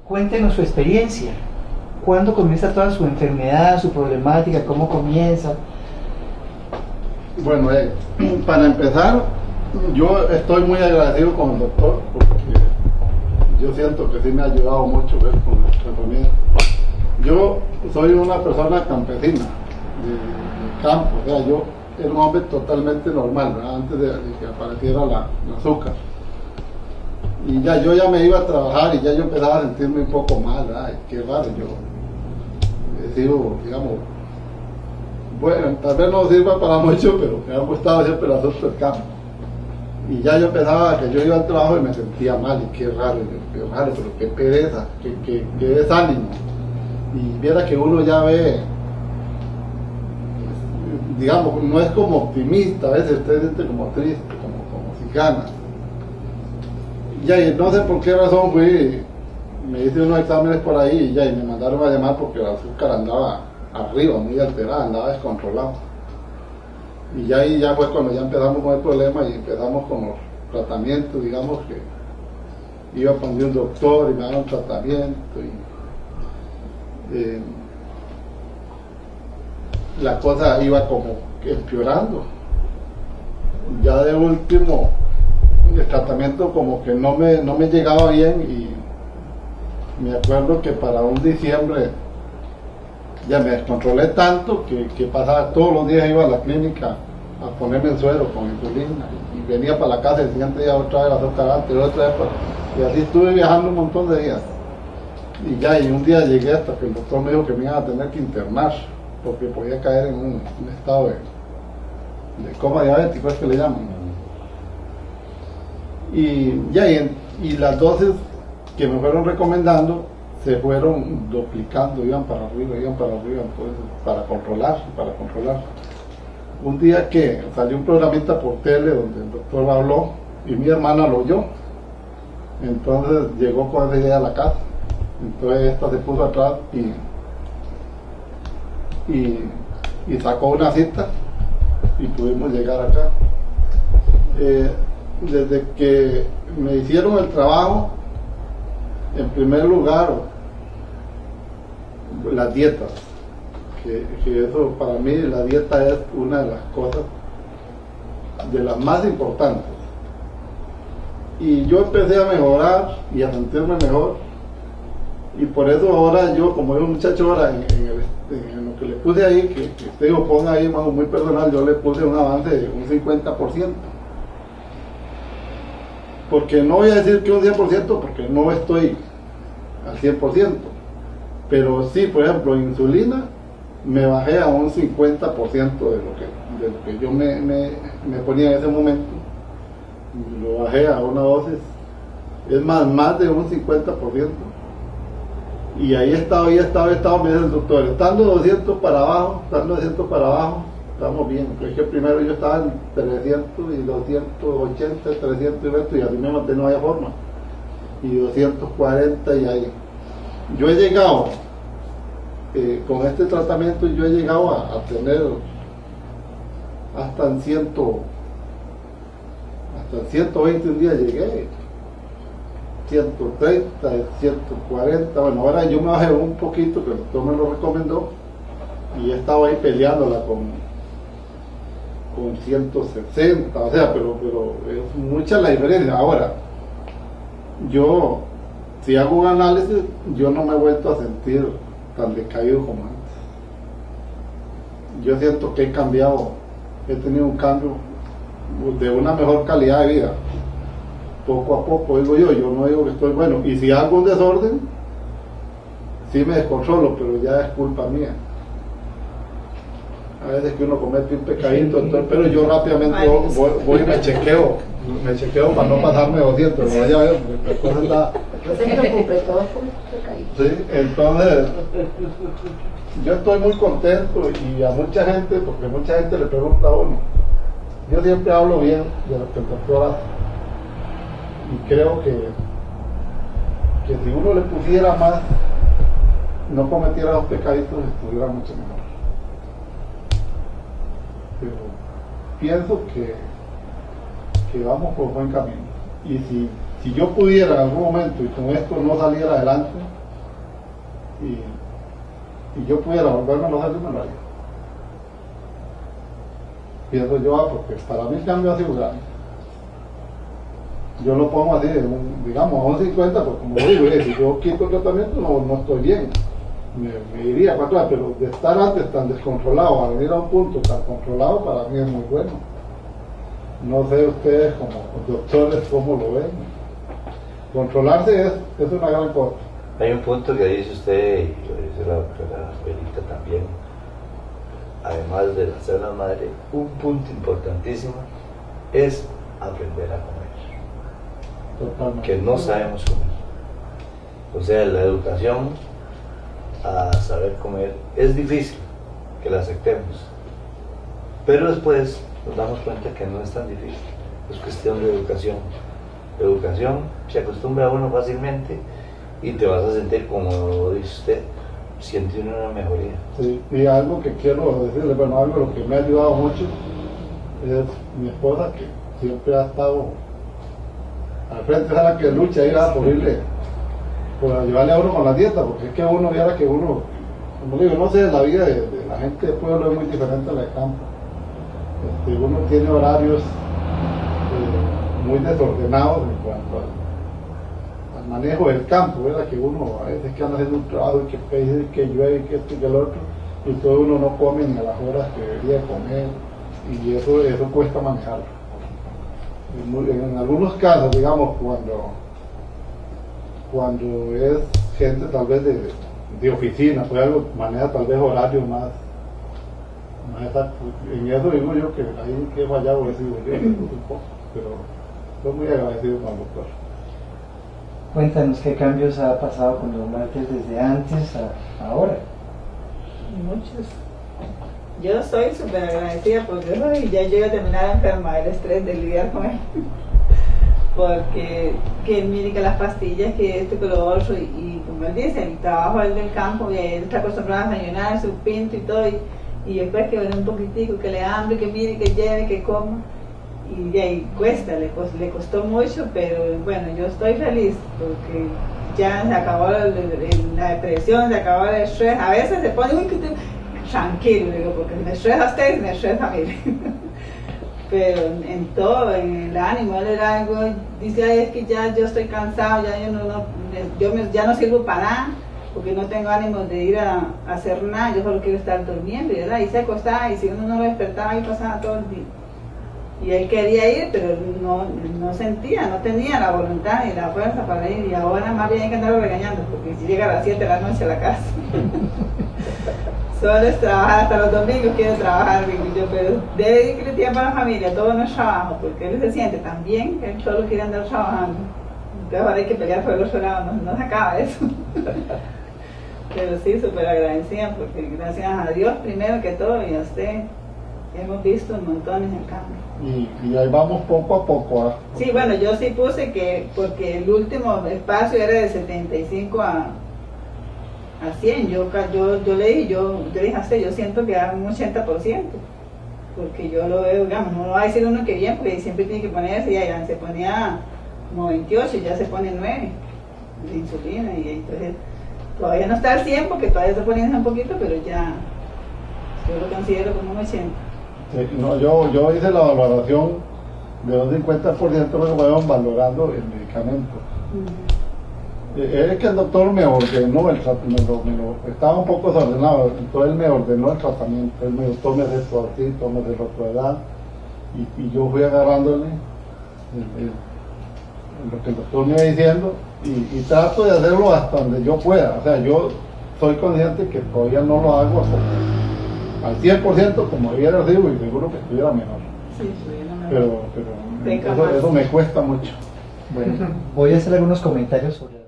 Cuéntenos su experiencia. ¿Cuándo comienza toda su enfermedad, su problemática? ¿Cómo comienza? Bueno, para empezar, yo estoy muy agradecido con el doctor porque yo siento que sí me ha ayudado mucho con la familia. Yo soy una persona campesina, de campo, o sea, yo era un hombre totalmente normal, ¿verdad? Antes de que apareciera la azúcar. Y ya yo ya me iba a trabajar y ya yo empezaba a sentirme un poco mal, ¿verdad? Qué raro, yo he sido, digamos, bueno, tal vez no sirva para mucho, pero me ha gustado siempre el asunto del campo. Y ya yo empezaba, que yo iba al trabajo y me sentía mal, y qué raro, pero qué pereza, qué desánimo. Y viera que uno ya ve, digamos, no es como optimista, a veces usted siente como triste, como sin ganas. Ya, y no sé por qué razón fui, me hice unos exámenes por ahí y ya, y me mandaron a llamar porque el azúcar andaba arriba, muy alterada, andaba descontrolado. Y ya ahí ya fue cuando ya empezamos con el problema y empezamos con los tratamientos, digamos que iba a poner un doctor y me daban tratamiento y la cosa iba como empeorando. Ya de último el tratamiento como que no me llegaba bien y me acuerdo que para un diciembre ya me descontrolé tanto que pasaba todos los días, iba a la clínica a ponerme en suero con insulina y venía para la casa el siguiente día otra vez azúcar alta, otra vez y así estuve viajando un montón de días. Y ya, y un día llegué hasta que el doctor me dijo que me iba a tener que internar porque podía caer en un estado de coma diabético, es que le llaman. Y ya, y las dosis que me fueron recomendando se fueron duplicando, iban para arriba, entonces para controlar. Un día que salió un programita por tele donde el doctor habló y mi hermana lo oyó, entonces llegó con esa idea a la casa, entonces esta se puso atrás y sacó una cita y pudimos llegar acá. Desde que me hicieron el trabajo, en primer lugar, las dietas, que eso para mí la dieta es una de las cosas de las más importantes. Y yo empecé a mejorar y a sentirme mejor, y por eso ahora yo, como es un muchacho ahora en lo que le puse ahí, que usted lo ponga ahí muy personal, yo le puse un avance de un 50%. Porque no voy a decir que un 100%, porque no estoy al 100%, pero sí, por ejemplo, insulina, me bajé a un 50% de lo que yo me ponía en ese momento, lo bajé a una dosis, es más de un 50%, y ahí he estado, me dice el doctor, estando 200 para abajo, estamos bien, porque es que primero yo estaba en 300 y 280, 320 y así me mantengo, no había forma, y 240 y ahí. Yo he llegado, con este tratamiento yo he llegado a tener hasta en 120 un día llegué, 130, 140, bueno, ahora yo me bajé un poquito, que el doctor me lo recomendó, y he estado ahí peleándola con 160, o sea, pero es mucha la diferencia. Ahora, yo, si hago un análisis, yo no me he vuelto a sentir tan decaído como antes. Yo siento que he cambiado, he tenido un cambio de una mejor calidad de vida, poco a poco, digo yo no digo que estoy bueno, y si hago un desorden, sí me descontrolo, pero ya es culpa mía. A veces que uno comete un pecadito, entonces, pero yo rápidamente voy y me chequeo para no pasarme 200, no vaya a ver, porque la cosa está... No se preocupe, todo fue un pecadito. Sí, entonces, yo estoy muy contento y a mucha gente, porque mucha gente le pregunta a uno, yo siempre hablo bien de lo que el doctor hace, y creo que si uno le pusiera más, no cometiera los pecaditos, estuviera mucho mejor. Pero pienso que vamos por buen camino, y si si yo pudiera en algún momento y con esto no saliera adelante y yo pudiera volverme a los años, me lo haría. Pienso yo, porque para mí el cambio ha sido grande. Yo lo pongo así, digamos, a un 50, pues como digo, si yo quito el tratamiento no estoy bien, me iría para atrás, pero de estar antes tan descontrolado a venir a un punto tan controlado, para mí es muy bueno. No sé ustedes como doctores cómo lo ven. Controlarse es una gran cosa. Hay un punto que dice usted, y lo dice la doctora Belita también, además de las células madre, un punto importantísimo es aprender a comer. Totalmente. Que no sabemos comer. O sea, la educación a saber comer es difícil que la aceptemos, pero después nos damos cuenta que no es tan difícil. Es cuestión de educación. Educación, se acostumbra a uno fácilmente y te vas a sentir, como dice usted, siente una mejoría. Sí, y algo que quiero decirle, bueno, algo lo que me ha ayudado mucho es mi esposa, que siempre ha estado al frente, es la que lucha ahí por irle, por ayudarle a uno con la dieta, porque es que uno viera que uno, como digo, no sé, la vida de la gente de pueblo es muy diferente a la de campo. Uno tiene horarios muy desordenados en cuanto al manejo del campo, ¿verdad? Que uno a veces que anda haciendo un trabajo y que pese, que llueve, que esto y que el otro, y todo uno no come ni a las horas que debería comer, y eso cuesta manejarlo. En algunos casos, digamos, cuando es gente tal vez de oficina, pues algo, maneja tal vez horarios más exactos. En eso digo yo que ahí que he fallado, digo yo, un poco, pero estoy muy agradecido con el doctor. Cuéntanos qué cambios ha pasado con los martes desde antes a ahora. Muchos. Yo soy súper agradecida porque ya yo iba a terminar enferma, el estrés de lidiar con él. Porque que mire que las pastillas, que esto, que lo otro, y como él dice, el trabajo del campo, y él está acostumbrado a desayunar su pinto y todo, y después que viene un poquitico, que le hambre, que mire, que lleve, que coma, y de ahí cuesta, le costó mucho, pero bueno, yo estoy feliz porque ya se acabó la depresión, se acabó el estrés. A veces se pone muy tranquilo, digo, porque me estresa usted y me estresa a mí. Pero en todo, en el ánimo, él era algo, dice, ay, es que ya yo estoy cansado, ya ya no sirvo para nada, porque no tengo ánimo de ir a hacer nada, yo solo quiero estar durmiendo, ¿verdad? Y se acostaba, y si uno no lo despertaba, ahí pasaba todo el día. Y él quería ir, pero no sentía, no tenía la voluntad ni la fuerza para ir, y ahora más bien hay que andarlo regañando, porque si llega a las 7 de la noche a la casa, solo es trabajar, hasta los domingos quiere trabajar, digo yo, pero debe dedicarle tiempo a la familia, todo no es trabajo, porque él se siente tan bien que él solo quiere andar trabajando. Entonces ahora hay que pelear por el otro lado, no se acaba eso. Pero sí, súper agradecida, porque gracias a Dios primero que todo, y a usted, hemos visto montones en cambio. Y ahí vamos poco a poco. Sí, bueno, yo sí puse que, porque el último espacio era de 75 a 100, yo le dije, yo dije a usted, yo siento que era un 80%, porque yo lo veo, digamos, no va a decir uno que bien, porque siempre tiene que ponerse, ya se ponía como 28, ya se pone 9 de insulina, y entonces todavía no está al 100 porque todavía está poniendo un poquito, pero ya yo lo considero como un 80. Sí, no, yo hice la valoración de un 50% lo que vayan valorando el medicamento. Es que el doctor me ordenó el tratamiento, estaba un poco desordenado, entonces él me ordenó el tratamiento, él me dijo, tome esto así, tome de la otra edad, y yo fui agarrándole lo que el doctor me iba diciendo, y trato de hacerlo hasta donde yo pueda. O sea, yo soy consciente que todavía no lo hago al 100% como debiera ser, y seguro que estuviera mejor. Sí, estuviera mejor. Pero eso me cuesta mucho. Bueno, voy a hacer algunos comentarios sobre